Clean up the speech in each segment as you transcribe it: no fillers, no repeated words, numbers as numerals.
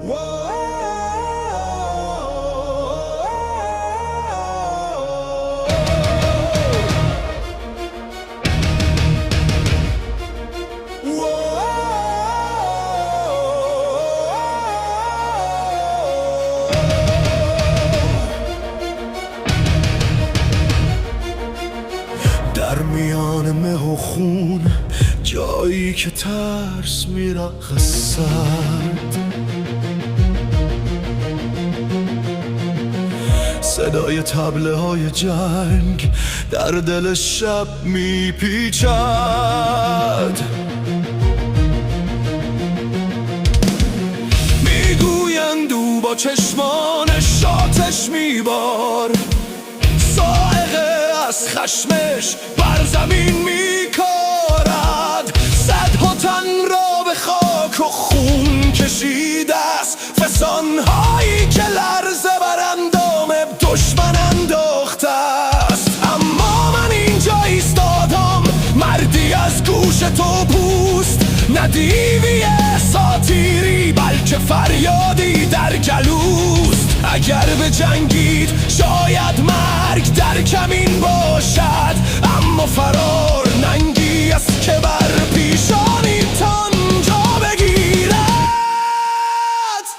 در میان مه و خون، جایی که ترس میرقصد، صدای طبله های جنگ در دل شب میپیچد. میگویند او با چشمانش آتش میبار، صاعقه از خشمش بر زمین میکارد. صدها تن را به خاک و خون کشیده است، فسانهایی که لرزه بر اندام دشمن انداخته است. اما من اینجا ایستادم، مردی از گوش تو پوست، نه دیوی ساتیری بلکه فریادی در گلوست. اگر به جنگید شاید مرگ در کمین باشد، اما فرار ننگی است که بر پیشانیتان جا بگیرد.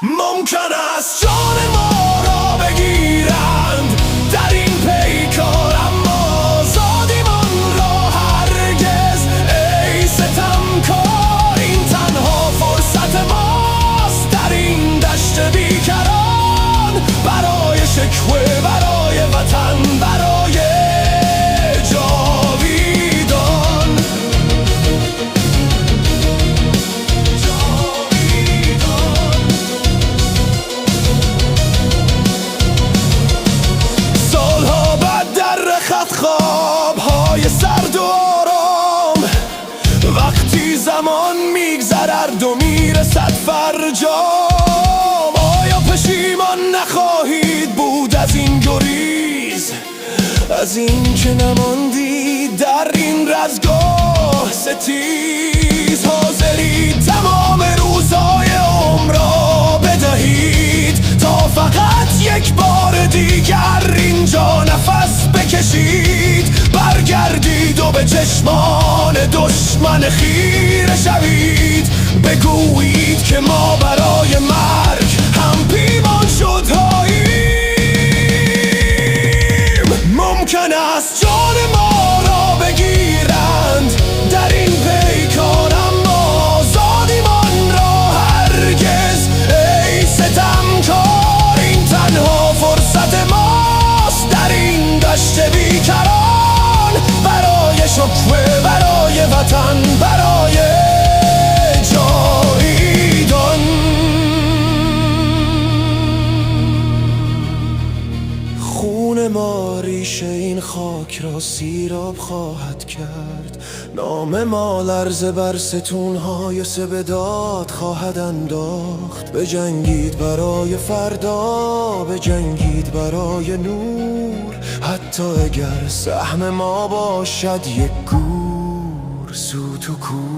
ممکن است جان ما را بگیرند در این پیکار، اما آزادیمان را هرگز. ای ستمکار، این تنها فرصت ماست در این دشت بیکران، برای شکوه، برای وطن، برای جاویدان. سالها بعد در رخت خوابهای سرد و آرام، وقتی زمان میگذرد و میرسد فرجام، آیا پشیمان نخواهید بود از این گریز، از این که نماندید در این رزگاه ستیز؟ حاضرید تمام روزهای عمر را بدهید تا فقط یک بار دیگر اینجا نفس بکشید؟ برگردید و به چشمان دشمن خیره شوید، بگویید که ما برای مرگ هم پیمان شدهاییم. ممکن است جان ما را بگیرند در این پیکار، اما آزادیمان را هرگز. ای ستمکار، این تنها فرصت ماست در این دشت بیکران، برای شکوه، برای وطن، برای جاویدان. خون ما ریشه این خاک را سیراب خواهد کرد، نام ما لرزه بر ستونهای سبداد خواهد انداخت. بجنگید برای فردا، بجنگید برای نور، حتی اگر سهم ما باشد یک گور سوت و کور.